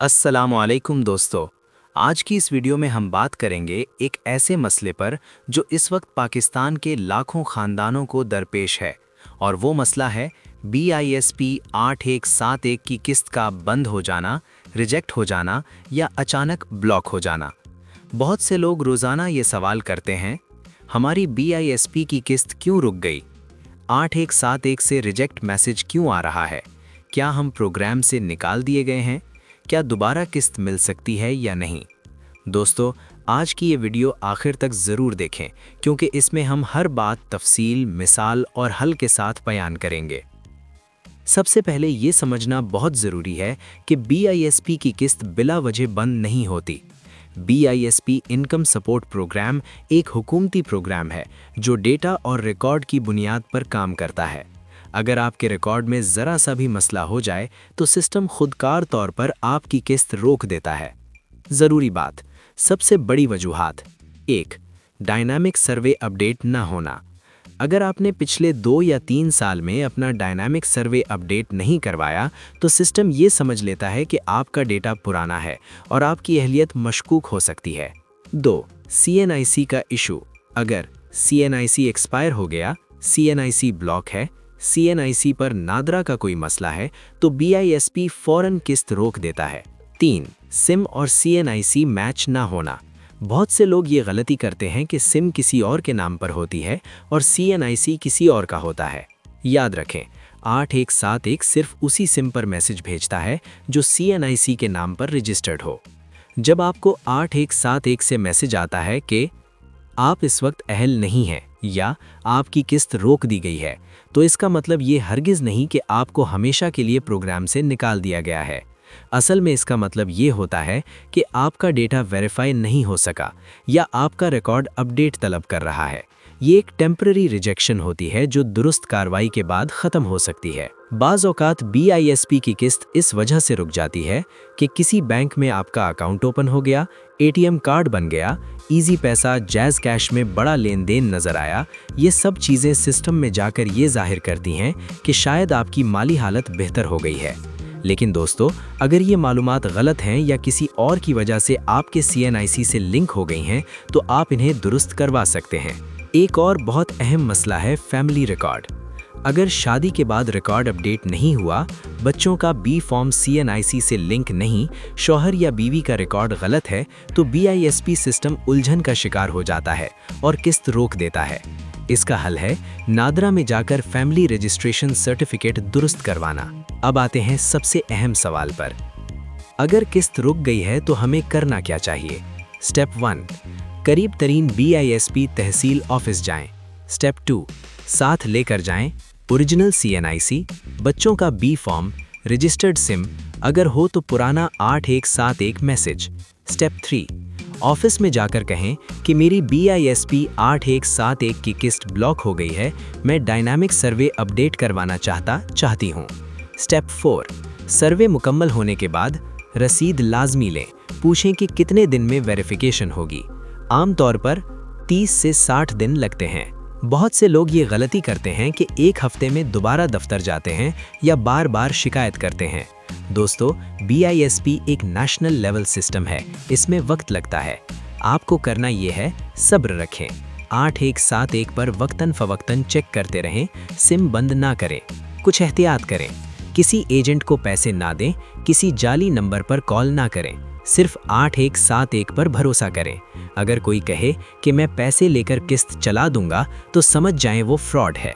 अस्सलाम वालेकुम दोस्तों। आज की इस वीडियो में हम बात करेंगे एक ऐसे मसले पर जो इस वक्त पाकिस्तान के लाखों ख़ानदानों को दरपेश है, और वो मसला है BISP 8171 की किस्त का बंद हो जाना, रिजेक्ट हो जाना या अचानक ब्लॉक हो जाना। बहुत से लोग रोज़ाना ये सवाल करते हैं, हमारी BISP की किस्त क्यों रुक गई? 8171 से रिजेक्ट मैसेज क्यों आ रहा है? क्या हम प्रोग्राम से निकाल दिए गए हैं? क्या दोबारा किस्त मिल सकती है या नहीं? दोस्तों, आज की ये वीडियो आखिर तक ज़रूर देखें, क्योंकि इसमें हम हर बात तफसील, मिसाल और हल के साथ बयान करेंगे। सबसे पहले ये समझना बहुत ज़रूरी है कि BISP की किस्त बिला वजह बंद नहीं होती। BISP इनकम सपोर्ट प्रोग्राम एक हुकूमती प्रोग्राम है जो डेटा और रिकॉर्ड की बुनियाद पर काम करता है। अगर आपके रिकॉर्ड में ज़रा सा भी मसला हो जाए तो सिस्टम खुदकार तौर पर आपकी किस्त रोक देता है। ज़रूरी बात, सबसे बड़ी वजूहात। 1. डायनामिक सर्वे अपडेट न होना। अगर आपने पिछले 2 या 3 साल में अपना डायनामिक सर्वे अपडेट नहीं करवाया तो सिस्टम ये समझ लेता है कि आपका डेटा पुराना है और आपकी अहलियत मशकूक हो सकती है। 2. CNIC का इशू। अगर CNIC एक्सपायर हो गया, CNIC ब्लॉक है, CNIC पर नादरा का कोई मसला है तो BISP फौरन किस्त रोक देता है। 3. सिम और CNIC मैच ना होना। बहुत से लोग ये गलती करते हैं कि सिम किसी और के नाम पर होती है और CNIC किसी और का होता है। याद रखें, 8171 सिर्फ उसी सिम पर मैसेज भेजता है जो CNIC के नाम पर रजिस्टर्ड हो। जब आपको 8171 से मैसेज आता है कि आप इस वक्त अहल नहीं हैं या आपकी किस्त रोक दी गई है, तो इसका मतलब ये हरगिज़ नहीं कि आपको हमेशा के लिए प्रोग्राम से निकाल दिया गया है। असल में इसका मतलब ये होता है कि आपका डेटा वेरीफाई नहीं हो सका या आपका रिकॉर्ड अपडेट तलब कर रहा है। ये एक टेम्पररी रिजेक्शन होती है जो दुरुस्त कार्रवाई के बाद ख़त्म हो सकती है। बाज़ औक़ात BISP की किस्त इस वजह से रुक जाती है कि किसी बैंक में आपका अकाउंट ओपन हो गया, ATM कार्ड बन गया, ईजी पैसा, जैज़ कैश में बड़ा लेन देन नज़र आया। ये सब चीज़ें सिस्टम में जाकर ये जाहिर करती हैं कि शायद आपकी माली हालत बेहतर हो गई है। लेकिन दोस्तों, अगर ये मालूमात गलत हैं या किसी और की वजह से आपके CNIC से लिंक हो गई हैं तो आप इन्हें दुरुस्त करवा सकते हैं। एक और बहुत अहम मसला है फैमिली रिकॉर्ड। अगर शादी के बाद रिकॉर्ड अपडेट नहीं हुआ, बच्चों का B फॉर्म CNIC से लिंक नहीं, शौहर या बीवी का रिकॉर्ड गलत है, तो BISP सिस्टम उलझन का शिकार हो जाता है और किस्त रोक देता है। इसका हल है नादरा में जाकर फैमिली रजिस्ट्रेशन सर्टिफिकेट दुरुस्त करवाना। अब आते हैं सबसे अहम सवाल पर। अगर किस्त रुक गई है तो हमें करना क्या चाहिए? स्टेप 1, करीब तरीन BISP तहसील ऑफिस जाएं। स्टेप 2, साथ लेकर जाएं ओरिजिनल CNIC, बच्चों का B फॉर्म, रजिस्टर्ड सिम, अगर हो तो पुराना 8171 मैसेज। स्टेप 3, ऑफिस में जाकर कहें कि मेरी BISP 8171 की किस्त ब्लॉक हो गई है, मैं डायनामिक सर्वे अपडेट करवाना चाहती हूँ। स्टेप 4, सर्वे मुकम्मल होने के बाद रसीद लाजमी लें, पूछें कि कितने दिन में वेरिफिकेशन होगी। आमतौर पर 30 से 60 दिन लगते हैं। बहुत से लोग ये गलती करते हैं कि एक हफ्ते में दोबारा दफ्तर जाते हैं या बार बार शिकायत करते हैं। दोस्तों, BISP एक नेशनल लेवल सिस्टम है, इसमें वक्त लगता है। आपको करना ये है, सब्र रखें, 8171 पर वक्तन फवक्तन चेक करते रहें, सिम बंद ना करें, कुछ एहतियात करें, किसी एजेंट को पैसे ना दें, किसी जाली नंबर पर कॉल ना करें, सिर्फ 8171 पर भरोसा करें। अगर कोई कहे कि मैं पैसे लेकर किस्त चला दूंगा तो समझ जाएं वो फ्रॉड है।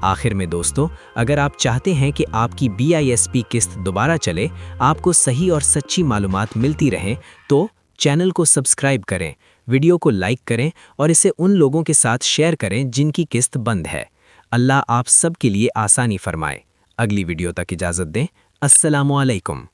आखिर में दोस्तों, अगर आप चाहते हैं कि आपकी BISP किस्त दोबारा चले, आपको सही और सच्ची मालूमात मिलती रहें, तो चैनल को सब्सक्राइब करें, वीडियो को लाइक करें और इसे उन लोगों के साथ शेयर करें जिनकी किस्त बंद है। अल्लाह आप सब के लिए आसानी फरमाए। अगली वीडियो तक इजाज़त दें। अस्सलामु अलैकुम।